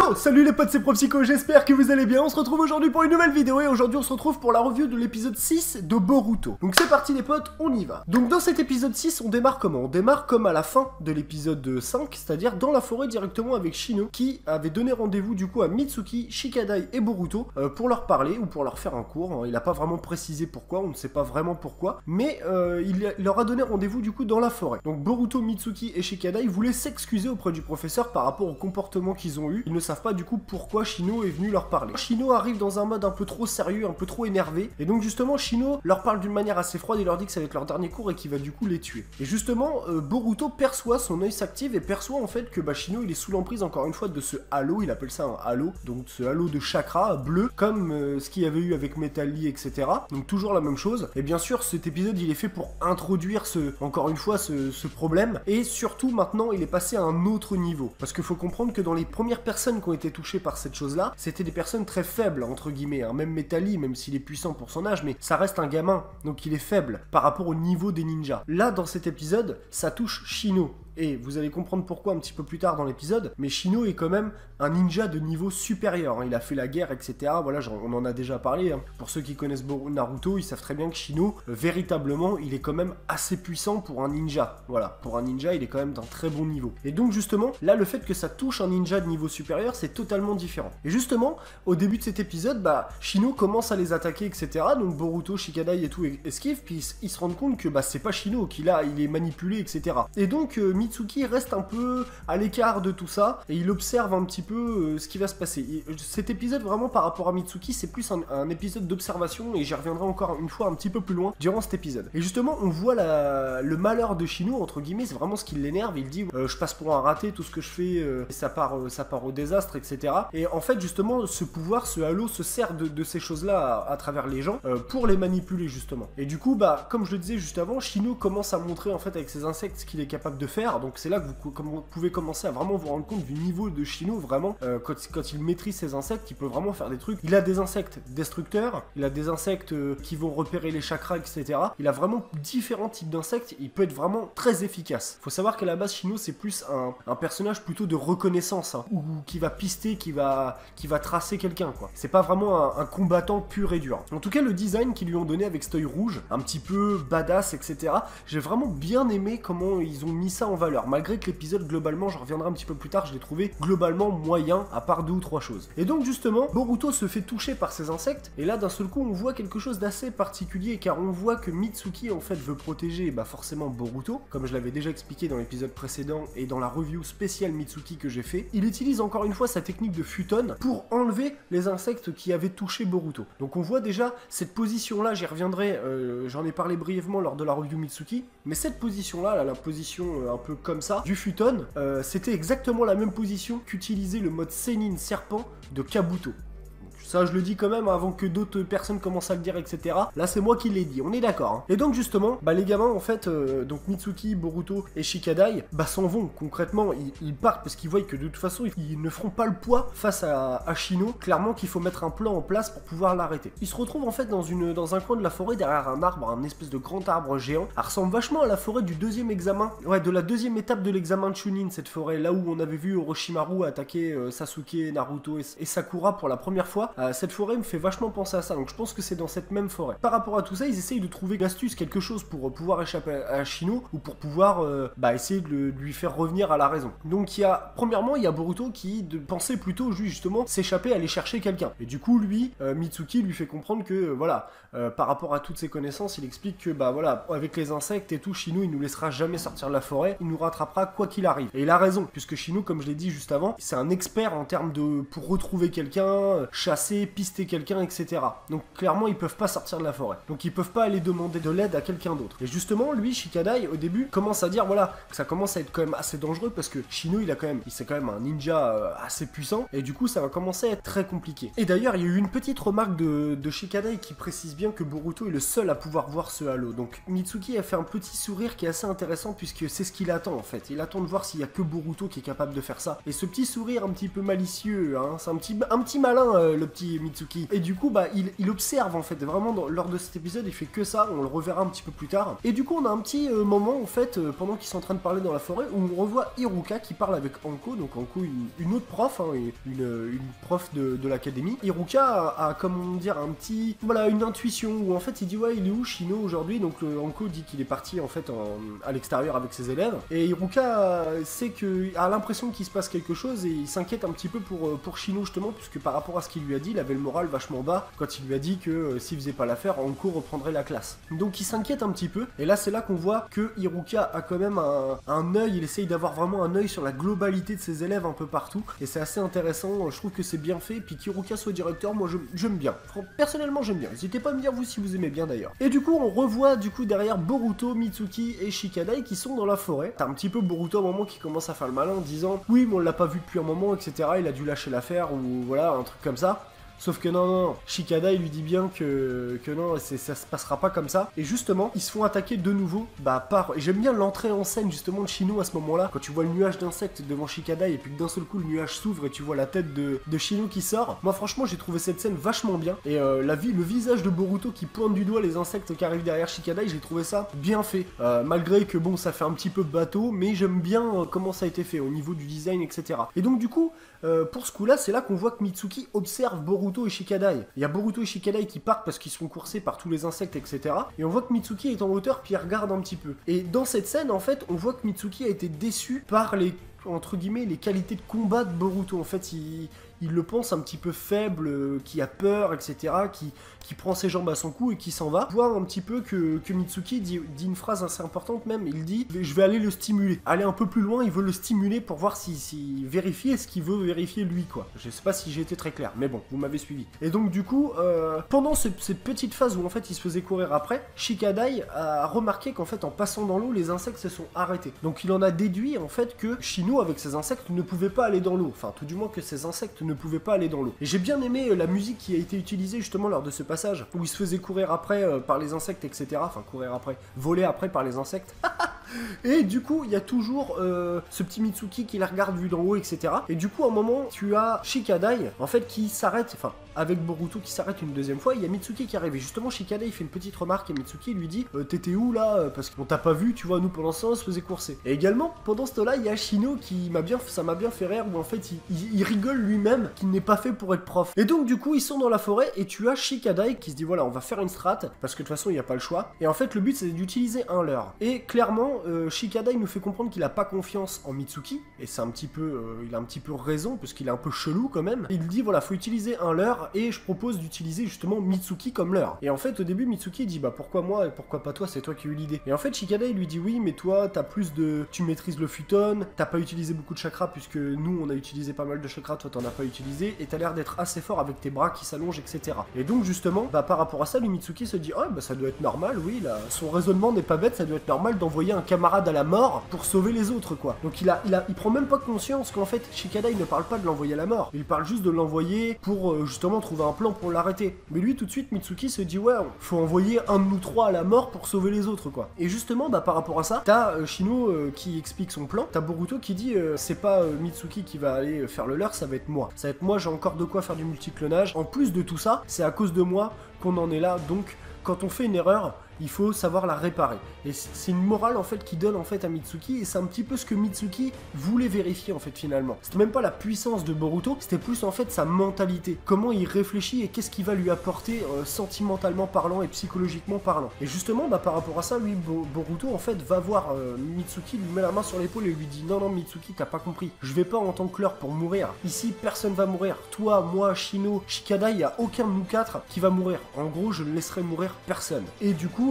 Yo, salut les potes, c'est ProPsycho, j'espère que vous allez bien. On se retrouve aujourd'hui pour une nouvelle vidéo et aujourd'hui on se retrouve pour la review de l'épisode 6 de Boruto. Donc c'est parti les potes, on y va. Donc dans cet épisode 6, on démarre comment? On démarre comme à la fin de l'épisode 5, c'est-à-dire dans la forêt directement avec Shino qui avait donné rendez-vous du coup à Mitsuki, Shikadai et Boruto pour leur parler ou pour leur faire un cours. Il n'a pas vraiment précisé pourquoi, on ne sait pas vraiment pourquoi, mais il leur a donné rendez-vous du coup dans la forêt. Donc Boruto, Mitsuki et Shikadai voulaient s'excuser auprès du professeur par rapport au comportement qu'ils ont eu. Ils ne savent pas du coup pourquoi Shino est venu leur parler. Shino arrive dans un mode un peu trop sérieux, un peu trop énervé, et donc justement Shino leur parle d'une manière assez froide et leur dit que ça va être leur dernier cours et qu'il va du coup les tuer. Et justement Boruto perçoit, son œil s'active et perçoit en fait que Shino il est sous l'emprise encore une fois de ce halo, il appelle ça un halo, donc ce halo de chakra bleu, comme ce qu'il y avait eu avec Metal Lee, etc. Donc toujours la même chose. Et bien sûr cet épisode il est fait pour introduire encore une fois ce problème, et surtout maintenant il est passé à un autre niveau. Parce qu'il faut comprendre que dans les premières personnes qui ont été touchées par cette chose-là, c'était des personnes très faibles, entre guillemets, hein. Même Metal Lee, même s'il est puissant pour son âge, mais ça reste un gamin, donc il est faible par rapport au niveau des ninjas. Là, dans cet épisode, ça touche Shino. Et vous allez comprendre pourquoi un petit peu plus tard dans l'épisode, mais Shino est quand même un ninja de niveau supérieur, hein. Il a fait la guerre, etc. Voilà, on en a déjà parlé, hein. Pour ceux qui connaissent Naruto, ils savent très bien que Shino, véritablement, il est quand même assez puissant pour un ninja. Voilà, pour un ninja, il est quand même d'un très bon niveau. Et donc justement, là, le fait que ça touche un ninja de niveau supérieur, c'est totalement différent. Et justement, au début de cet épisode, Shino commence à les attaquer, etc. Donc Boruto, Shikadai et tout esquivent, puis ils se rendent compte que c'est pas Shino, il est manipulé, etc. Et donc Mitsuki reste un peu à l'écart de tout ça et il observe un petit peu ce qui va se passer. Et cet épisode vraiment par rapport à Mitsuki, c'est plus un épisode d'observation et j'y reviendrai encore une fois un petit peu plus loin durant cet épisode. Et justement on voit le malheur de Shino entre guillemets, c'est vraiment ce qui l'énerve. Il dit je passe pour un raté, tout ce que je fais ça part au désastre, etc. Et en fait justement ce pouvoir, ce halo se sert de ces choses là à travers les gens pour les manipuler justement. Et du coup comme je le disais juste avant, Shino commence à montrer en fait avec ses insectes ce qu'il est capable de faire. Donc c'est là que vous pouvez commencer à vraiment vous rendre compte du niveau de Shino, vraiment, quand il maîtrise ses insectes, il peut vraiment faire des trucs. Il a des insectes destructeurs, il a des insectes qui vont repérer les chakras, etc. Il a vraiment différents types d'insectes, il peut être vraiment très efficace. Faut savoir qu'à la base, Shino, c'est plus un personnage plutôt de reconnaissance, hein, ou qui va pister, qui va tracer quelqu'un, quoi. C'est pas vraiment un combattant pur et dur. En tout cas, le design qu'ils lui ont donné avec cet œil rouge, un petit peu badass, etc., j'ai vraiment bien aimé comment ils ont mis ça en valeur. Malgré que l'épisode, globalement, j'en reviendrai un petit peu plus tard, je l'ai trouvé globalement moyen, à part 2 ou 3 choses. Et donc, justement, Boruto se fait toucher par ces insectes, et là, d'un seul coup, on voit quelque chose d'assez particulier, car on voit que Mitsuki, en fait, veut protéger, forcément, Boruto, comme je l'avais déjà expliqué dans l'épisode précédent, et dans la review spéciale Mitsuki que j'ai fait. Il utilise encore une fois sa technique de futon pour enlever les insectes qui avaient touché Boruto. Donc, on voit déjà cette position-là, j'y reviendrai, j'en ai parlé brièvement lors de la review Mitsuki, mais cette position-là, la position un peu comme ça, du futon, c'était exactement la même position qu'utilisait le mode Senin serpent de Kabuto. Ça, je le dis quand même avant que d'autres personnes commencent à le dire, etc. Là, c'est moi qui l'ai dit, on est d'accord. Hein. Et donc, justement, les gamins, en fait, donc Mitsuki, Boruto et Shikadai, s'en vont. Concrètement, ils partent parce qu'ils voient que de toute façon, ils ne feront pas le poids face à Shino. Clairement qu'il faut mettre un plan en place pour pouvoir l'arrêter. Ils se retrouvent, en fait, dans un coin de la forêt, derrière un arbre, un espèce de grand arbre géant. Elle ressemble vachement à la forêt du deuxième examen. Ouais, de la deuxième étape de l'examen de Chunin, cette forêt. Là où on avait vu Orochimaru attaquer Sasuke, Naruto et Sakura pour la première fois. Cette forêt me fait vachement penser à ça, donc je pense que c'est dans cette même forêt. Par rapport à tout ça, ils essayent de trouver une astuce, quelque chose pour pouvoir échapper à Shino, ou pour pouvoir essayer de lui faire revenir à la raison. Donc premièrement, il y a Boruto qui pensait plutôt justement s'échapper, aller chercher quelqu'un. Et du coup, lui, Mitsuki lui fait comprendre que, par rapport à toutes ses connaissances, il explique que, avec les insectes et tout, Shino, il nous laissera jamais sortir de la forêt, il nous rattrapera quoi qu'il arrive. Et il a raison, puisque Shino, comme je l'ai dit juste avant, c'est un expert en termes pour retrouver quelqu'un, chasser, pister quelqu'un, etc. Donc clairement, ils peuvent pas sortir de la forêt. Donc ils peuvent pas aller demander de l'aide à quelqu'un d'autre. Et justement, lui, Shikadai, au début, commence à dire, que ça commence à être quand même assez dangereux, parce que Shino, c'est quand même un ninja assez puissant, et du coup, ça va commencer à être très compliqué. Et d'ailleurs, il y a eu une petite remarque de Shikadai qui précise bien que Boruto est le seul à pouvoir voir ce halo. Donc Mitsuki a fait un petit sourire qui est assez intéressant, puisque c'est ce qu'il attend, en fait. Il attend de voir s'il y a que Boruto qui est capable de faire ça. Et ce petit sourire un petit peu malicieux, hein, c'est un petit malin, le petit Mitsuki. Et du coup bah il observe en fait vraiment lors de cet épisode, il fait que ça, on le reverra un petit peu plus tard. Et du coup on a un petit moment en fait pendant qu'ils sont en train de parler dans la forêt où on revoit Iruka qui parle avec Anko, donc Anko une autre prof, hein, une prof de l'académie. Iruka a comment dire un petit, voilà, une intuition où en fait il dit ouais il est où Shino aujourd'hui, donc Anko dit qu'il est parti en fait à l'extérieur avec ses élèves, et Iruka sait que a l'impression qu'il se passe quelque chose et il s'inquiète un petit peu pour Shino justement, puisque par rapport à ce qu'il lui a dit, il avait le moral vachement bas quand il lui a dit que s'il faisait pas l'affaire, Anko reprendrait la classe. Donc il s'inquiète un petit peu, et là c'est là qu'on voit que Iruka a quand même un œil, il essaye d'avoir vraiment un œil sur la globalité de ses élèves un peu partout, et c'est assez intéressant, je trouve que c'est bien fait, puis qu'Iruka soit directeur, moi j'aime bien. Personnellement j'aime bien, n'hésitez pas à me dire vous si vous aimez bien d'ailleurs. Et du coup on revoit du coup derrière Boruto, Mitsuki et Shikadai qui sont dans la forêt. T'as un petit peu Boruto à un moment qui commence à faire le malin en disant oui mais on l'a pas vu depuis un moment, etc. Il a dû lâcher l'affaire ou voilà un truc comme ça. Sauf que non, Shikadai lui dit bien que non, ça se passera pas comme ça. Et justement, ils se font attaquer de nouveau, et j'aime bien l'entrée en scène justement de Shino à ce moment-là, quand tu vois le nuage d'insectes devant Shikadai et puis que d'un seul coup le nuage s'ouvre et tu vois la tête de Shino qui sort. Moi franchement j'ai trouvé cette scène vachement bien, et le visage de Boruto qui pointe du doigt les insectes qui arrivent derrière Shikadai, j'ai trouvé ça bien fait. Malgré que bon, ça fait un petit peu bateau, mais j'aime bien comment ça a été fait au niveau du design, etc. Et donc du coup, pour ce coup-là, c'est là qu'on voit que Mitsuki observe Boruto et Shikadai. Il y a Boruto et Shikadai qui partent parce qu'ils sont coursés par tous les insectes, etc. Et on voit que Mitsuki est en hauteur puis il regarde un petit peu. Et dans cette scène, en fait, on voit que Mitsuki a été déçu par les, entre guillemets, les qualités de combat de Boruto. En fait, il le pense un petit peu faible, qui a peur, etc., qui prend ses jambes à son cou et qui s'en va. On voit un petit peu que Mitsuki dit une phrase assez importante même, il dit « Je vais aller le stimuler ». Aller un peu plus loin, il veut le stimuler pour voir vérifier ce qu'il veut vérifier lui, quoi. Je sais pas si j'ai été très clair, mais bon, vous m'avez suivi. Et donc du coup, pendant cette petite phase où en fait il se faisait courir après, Shikadai a remarqué qu'en fait en passant dans l'eau, les insectes se sont arrêtés. Donc il en a déduit en fait que Shino avec ses insectes ne pouvait pas aller dans l'eau. Enfin, tout du moins que ses insectes ne pouvaient pas aller dans l'eau. Et j'ai bien aimé la musique qui a été utilisée justement lors de ce passage, où il se faisait courir après par les insectes, etc. Enfin, courir après, voler après par les insectes. Et du coup, il y a toujours ce petit Mitsuki qui la regarde vu d'en haut, etc. Et du coup, à un moment, tu as Shikadai, en fait, qui s'arrête, enfin, avec Boruto qui s'arrête une deuxième fois, il y a Mitsuki qui arrive. Et justement, Shikadai, il fait une petite remarque, et Mitsuki lui dit t'étais où, là? Parce qu'on t'a pas vu, tu vois, nous, pendant ce temps, on se faisait courser. Et également, pendant ce temps-là, il y a Shino qui ça m'a bien fait rire, où en fait, il rigole lui-même, qu'il n'est pas fait pour être prof. Et donc, du coup, ils sont dans la forêt, et tu as Shikadai qui se dit, voilà, on va faire une strat, parce que de toute façon, il n'y a pas le choix. Et en fait, le but, c'est d'utiliser un leurre. Et clairement, Shikadai nous fait comprendre qu'il a pas confiance en Mitsuki, et c'est un petit peu, il a un petit peu raison, parce qu'il est un peu chelou quand même. Il dit, voilà, faut utiliser un leurre, et je propose d'utiliser justement Mitsuki comme leurre. Et en fait, au début, Mitsuki dit, bah pourquoi moi, et pourquoi pas toi, c'est toi qui as eu l'idée. Et en fait, Shikadai lui dit, oui, mais toi, tu maîtrises le futon, t'as pas utilisé beaucoup de chakras, puisque nous, on a utilisé pas mal de chakras, toi, t'en as pas utilisé, et t'as l'air d'être assez fort avec tes bras qui s'allongent, etc. Et donc, justement, bah par rapport à ça, lui, Mitsuki se dit, oh, bah ça doit être normal, oui, là, son raisonnement n'est pas bête, ça doit être normal d'envoyer un camarade à la mort pour sauver les autres, quoi. Donc il prend même pas conscience qu'en fait, Shikadai ne parle pas de l'envoyer à la mort, il parle juste de l'envoyer pour justement trouver un plan pour l'arrêter. Mais lui, tout de suite, Mitsuki se dit, ouais, faut envoyer un de nous trois à la mort pour sauver les autres, quoi. Et justement, bah par rapport à ça, t'as Shino qui explique son plan, t'as Boruto qui dit, c'est pas Mitsuki qui va aller faire le leur, ça va être moi. Ça va être moi, j'ai encore de quoi faire du multiclonage. En plus de tout ça, c'est à cause de moi qu'on en est là, donc quand on fait une erreur, il faut savoir la réparer. Et c'est une morale en fait qui donne en fait à Mitsuki, et c'est un petit peu ce que Mitsuki voulait vérifier en fait finalement. C'était même pas la puissance de Boruto, c'était plus en fait sa mentalité. Comment il réfléchit et qu'est-ce qu'il va lui apporter sentimentalement parlant et psychologiquement parlant. Et justement, bah par rapport à ça, lui, Boruto en fait va voir Mitsuki, lui met la main sur l'épaule et lui dit non Mitsuki, t'as pas compris. Je vais pas en tant que leurre pour mourir. Ici, personne va mourir. Toi, moi, Shino, Shikadai, y a aucun de nous quatre qui va mourir. En gros, je ne laisserai mourir personne. Et du coup,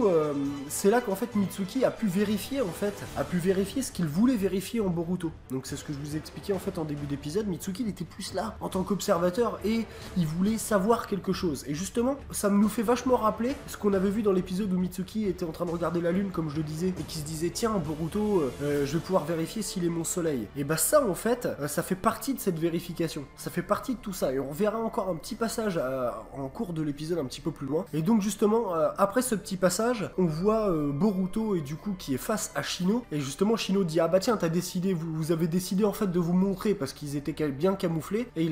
c'est là qu'en fait Mitsuki a pu vérifier ce qu'il voulait vérifier en Boruto. Donc c'est ce que je vous ai expliqué en fait en début d'épisode. Mitsuki il était plus là en tant qu'observateur et il voulait savoir quelque chose. Et justement, ça nous fait vachement rappeler ce qu'on avait vu dans l'épisode où Mitsuki était en train de regarder la lune comme je le disais et qui se disait tiens Boruto, je vais pouvoir vérifier s'il est mon soleil. Et bah ça en fait, ça fait partie de cette vérification. Ça fait partie de tout ça et on verra encore un petit passage en cours de l'épisode un petit peu plus loin. Et donc justement, après ce petit passage, passage, on voit Boruto et du coup qui est face à Shino, et justement Shino dit ah bah tiens vous avez décidé en fait de vous montrer parce qu'ils étaient bien camouflés, et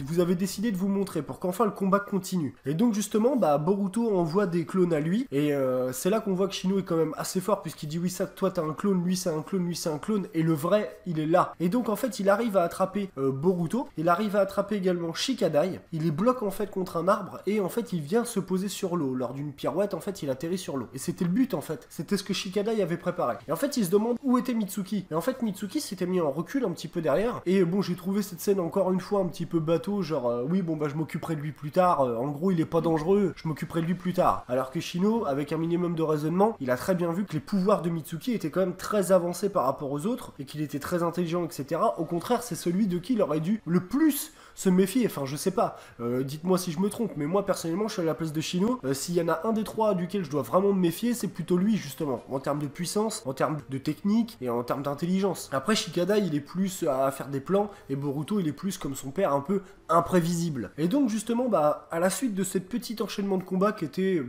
vous avez décidé de vous montrer pour qu'enfin le combat continue. Et donc justement bah Boruto envoie des clones à lui, et c'est là qu'on voit que Shino est quand même assez fort puisqu'il dit oui ça toi t'as un clone, lui c'est un clone, lui c'est un clone, et le vrai il est là. Et donc en fait il arrive à attraper Boruto, il arrive à attraper également Shikadai, il les bloque en fait contre un arbre, et en fait il vient se poser sur l'eau. Lors d'une pirouette en fait il atterrit sur l'eau, et c'était le but en fait, c'était ce que Shikadai avait préparé. Et en fait il se demande où était Mitsuki, et en fait Mitsuki s'était mis en recul un petit peu derrière, et bon j'ai trouvé cette scène encore une fois un petit peu bateau, genre oui bon bah je m'occuperai de lui plus tard, en gros il est pas dangereux, je m'occuperai de lui plus tard. Alors que Shino, avec un minimum de raisonnement, il a très bien vu que les pouvoirs de Mitsuki étaient quand même très avancés par rapport aux autres, et qu'il était très intelligent, etc. Au contraire, c'est celui de qui il aurait dû le plus se méfier. Enfin, je sais pas, dites-moi si je me trompe, mais moi personnellement, je suis à la place de Shino. S'il y en a un des trois duquel je dois vraiment me méfier, c'est plutôt lui, justement, en termes de puissance, en termes de technique et en termes d'intelligence. Après, Shikadai, il est plus à faire des plans, et Boruto, il est plus comme son père, un peu imprévisible. Et donc, justement, bah, à la suite de ce petit enchaînement de combats qui était,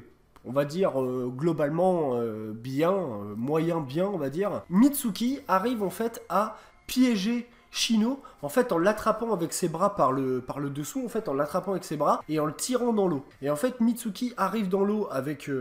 on va dire, globalement bien, moyen bien, on va dire, Mitsuki arrive en fait à piéger Shino, en fait en l'attrapant avec ses bras par le dessous, en fait en l'attrapant avec ses bras et en le tirant dans l'eau. Et en fait Mitsuki arrive dans l'eau avec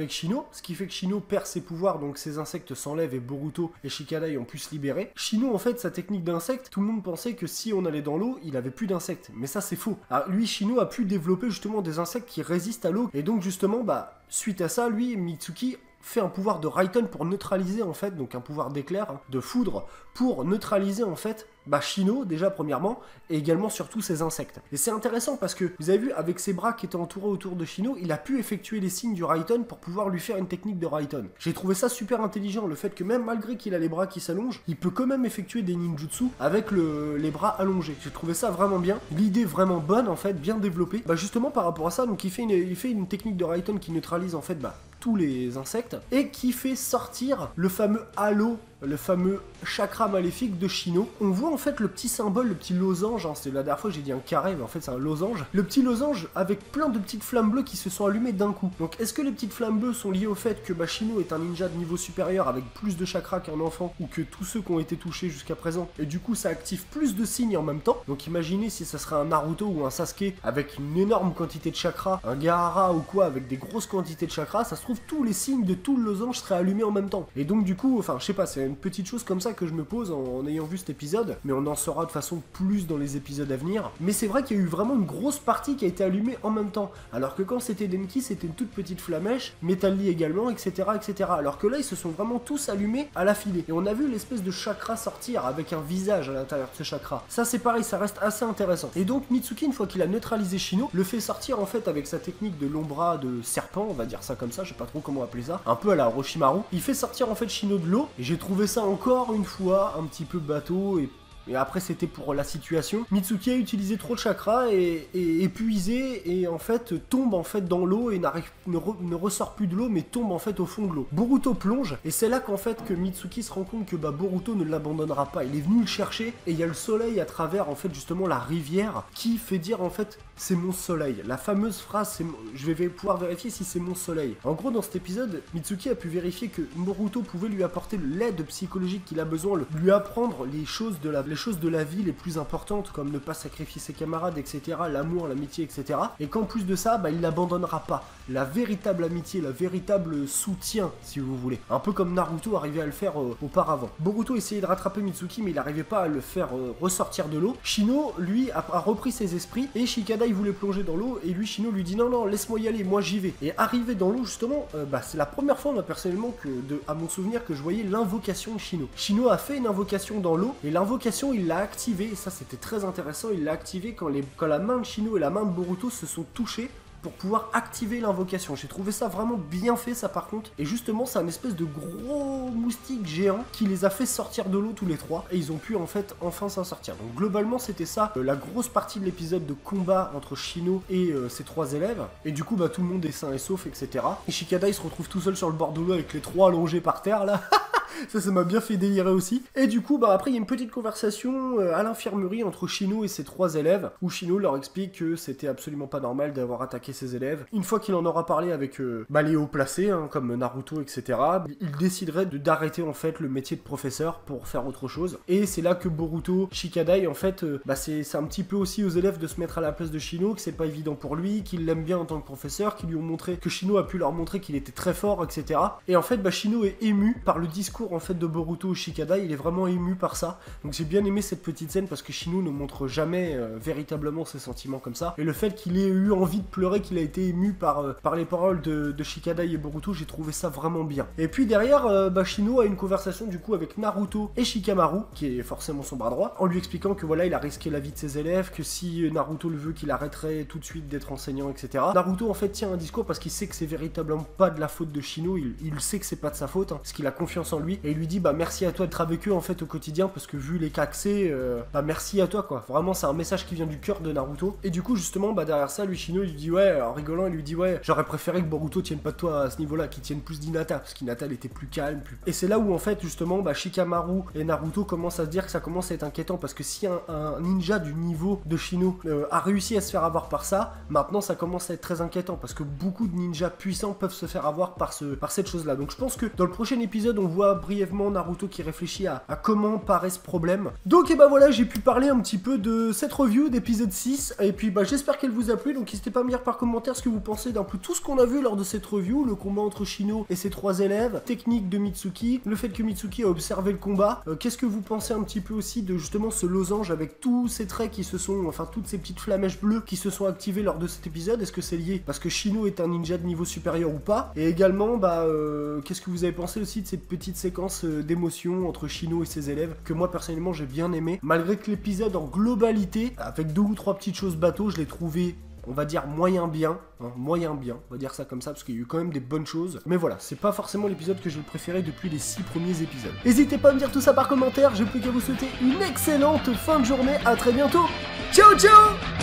Shino, ce qui fait que Shino perd ses pouvoirs, donc ses insectes s'enlèvent et Boruto et Shikadai ont pu se libérer. Shino en fait sa technique d'insecte, tout le monde pensait que si on allait dans l'eau, il avait plus d'insectes, mais ça c'est faux. Alors lui Shino a pu développer justement des insectes qui résistent à l'eau, et donc justement bah suite à ça lui Mitsuki fait un pouvoir de Raiden pour neutraliser en fait, donc un pouvoir d'éclair, hein, de foudre, pour neutraliser en fait bah Shino déjà premièrement, et également surtout ses insectes. Et c'est intéressant parce que vous avez vu avec ses bras qui étaient entourés autour de Shino, il a pu effectuer les signes du Raiden pour pouvoir lui faire une technique de Raiden. J'ai trouvé ça super intelligent, le fait que même malgré qu'il a les bras qui s'allongent, il peut quand même effectuer des ninjutsu avec les bras allongés. J'ai trouvé ça vraiment bien, l'idée vraiment bonne en fait, bien développée. Bah justement par rapport à ça, donc il fait une technique de Raiden qui neutralise en fait bah tous les insectes, et qui fait sortir le fameux halo, le fameux chakra maléfique de Shino. On voit en fait le petit symbole, le petit losange, hein, c'est la dernière fois j'ai dit un carré, mais en fait c'est un losange. Le petit losange avec plein de petites flammes bleues qui se sont allumées d'un coup. Donc est-ce que les petites flammes bleues sont liées au fait que bah, Shino est un ninja de niveau supérieur avec plus de chakra qu'un enfant, ou que tous ceux qui ont été touchés jusqu'à présent, et du coup ça active plus de signes en même temps. Donc imaginez si ça serait un Naruto ou un Sasuke avec une énorme quantité de chakra, un Gaara ou quoi avec des grosses quantités de chakra, ça se trouve tous les signes de tout le losange seraient allumés en même temps. Et donc du coup, enfin je sais pas, c'est une petite chose comme ça que je me pose en ayant vu cet épisode, mais on en saura de façon plus dans les épisodes à venir. Mais c'est vrai qu'il y a eu vraiment une grosse partie qui a été allumée en même temps, alors que quand c'était Denki c'était une toute petite flamèche, Metal Lee également, etc., etc. Alors que là ils se sont vraiment tous allumés à la filée, et on a vu l'espèce de chakra sortir avec un visage à l'intérieur de ce chakra. Ça c'est pareil, ça reste assez intéressant. Et donc Mitsuki, une fois qu'il a neutralisé Shino, le fait sortir en fait avec sa technique de l'ombra de serpent, on va dire ça comme ça, je sais pas trop comment appeler ça, un peu à la Orochimaru. Il fait sortir en fait Shino de l'eau, et j'ai trouvé ça encore une fois un petit peu bateau, et après c'était pour la situation. Mitsuki a utilisé trop de chakra et épuisé, et en fait tombe en fait dans l'eau et ne ressort plus de l'eau, mais tombe en fait au fond de l'eau. Boruto plonge, et c'est là qu'en fait que Mitsuki se rend compte que bah Boruto ne l'abandonnera pas. Il est venu le chercher, et il y a le soleil à travers en fait justement la rivière qui fait dire en fait c'est mon soleil. La fameuse phrase, je vais pouvoir vérifier si c'est mon soleil. En gros dans cet épisode, Mitsuki a pu vérifier que Boruto pouvait lui apporter l'aide psychologique qu'il a besoin, lui apprendre les choses de la vie les plus importantes, comme ne pas sacrifier ses camarades, etc., l'amour, l'amitié, etc. Et qu'en plus de ça, bah, il l'abandonnera pas. La véritable amitié, la véritable soutien, si vous voulez. Un peu comme Naruto arrivait à le faire auparavant. Boruto essayait de rattraper Mitsuki, mais il n'arrivait pas à le faire ressortir de l'eau. Shino, lui, a repris ses esprits, et Shikadai voulait plonger dans l'eau, et lui, Shino lui dit non, laisse-moi y aller, moi j'y vais. Et arrivé dans l'eau, justement, bah, c'est la première fois, moi, personnellement, à mon souvenir, que je voyais l'invocation de Shino. Shino a fait une invocation dans l'eau, et l'invocation, il l'a activé, et ça c'était très intéressant, il l'a activé quand la main de Shino et la main de Boruto se sont touchées pour pouvoir activer l'invocation. J'ai trouvé ça vraiment bien fait, ça par contre, et justement c'est un espèce de gros moustique géant qui les a fait sortir de l'eau tous les trois, et ils ont pu en fait enfin s'en sortir. Donc globalement c'était ça, la grosse partie de l'épisode de combat entre Shino et ses trois élèves, et du coup bah tout le monde est sain et sauf, etc. Et Shikadai se retrouve tout seul sur le bord de l'eau avec les trois allongés par terre là. Ça m'a bien fait délirer aussi. Et du coup, bah après, il y a une petite conversation à l'infirmerie entre Shino et ses 3 élèves, où Shino leur explique que c'était absolument pas normal d'avoir attaqué ses élèves. Une fois qu'il en aura parlé avec les hauts placés, hein, comme Naruto, etc., il déciderait d'arrêter en fait le métier de professeur pour faire autre chose. Et c'est là que Boruto Shikadai, en fait, c'est un petit peu aussi aux élèves de se mettre à la place de Shino, que c'est pas évident pour lui, qu'il l'aime bien en tant que professeur, qu'ils lui ont montré, que Shino a pu leur montrer qu'il était très fort, etc. Et en fait, Shino est ému par le discours en fait de Boruto Shikadai, il est vraiment ému par ça. Donc j'ai bien aimé cette petite scène parce que Shino ne montre jamais véritablement ses sentiments comme ça. Et le fait qu'il ait eu envie de pleurer, qu'il a été ému par les paroles de Shikadai et Boruto, j'ai trouvé ça vraiment bien. Et puis derrière, Shino a une conversation du coup avec Naruto et Shikamaru, qui est forcément son bras droit, en lui expliquant que voilà, il a risqué la vie de ses élèves, que si Naruto le veut, qu'il arrêterait tout de suite d'être enseignant, etc. Naruto en fait tient un discours parce qu'il sait que c'est véritablement pas de la faute de Shino, il sait que c'est pas de sa faute, hein, parce qu'il a confiance en lui, et il lui dit merci à toi d'être avec eux en fait au quotidien, parce que vu les cas que c'est, merci à toi quoi. Vraiment c'est un message qui vient du cœur de Naruto. Et du coup justement derrière ça, lui Shino il lui dit en rigolant, il lui dit j'aurais préféré que Boruto tienne pas de toi à ce niveau là, qu'il tienne plus d'Hinata, parce qu'Hinata elle était plus calme, Et c'est là où en fait justement Shikamaru et Naruto commencent à se dire que ça commence à être inquiétant, parce que si un ninja du niveau de Shino a réussi à se faire avoir par ça, maintenant ça commence à être très inquiétant, parce que beaucoup de ninjas puissants peuvent se faire avoir par cette chose là. Donc je pense que dans le prochain épisode on voit brièvement Naruto qui réfléchit à comment paraît ce problème. Donc voilà, j'ai pu parler un petit peu de cette review d'épisode 6, et puis j'espère qu'elle vous a plu, donc n'hésitez pas à me dire par commentaire ce que vous pensez d'un peu tout ce qu'on a vu lors de cette review, le combat entre Shino et ses 3 élèves, technique de Mitsuki, le fait que Mitsuki a observé le combat, qu'est-ce que vous pensez un petit peu aussi de justement ce losange avec tous ces traits qui se sont, enfin toutes ces petites flamèches bleues qui se sont activées lors de cet épisode, est-ce que c'est lié parce que Shino est un ninja de niveau supérieur ou pas? Et également, qu'est-ce que vous avez pensé aussi de cette petite séquence d'émotion entre Shino et ses élèves, que moi personnellement j'ai bien aimé, malgré que l'épisode en globalité, avec 2 ou 3 petites choses bateau, je l'ai trouvé, on va dire moyen bien, on va dire ça comme ça, parce qu'il y a eu quand même des bonnes choses. Mais voilà, c'est pas forcément l'épisode que j'ai préféré depuis les 6 premiers épisodes. N'hésitez pas à me dire tout ça par commentaire, j'ai plus qu'à vous souhaiter une excellente fin de journée, à très bientôt. Ciao ciao.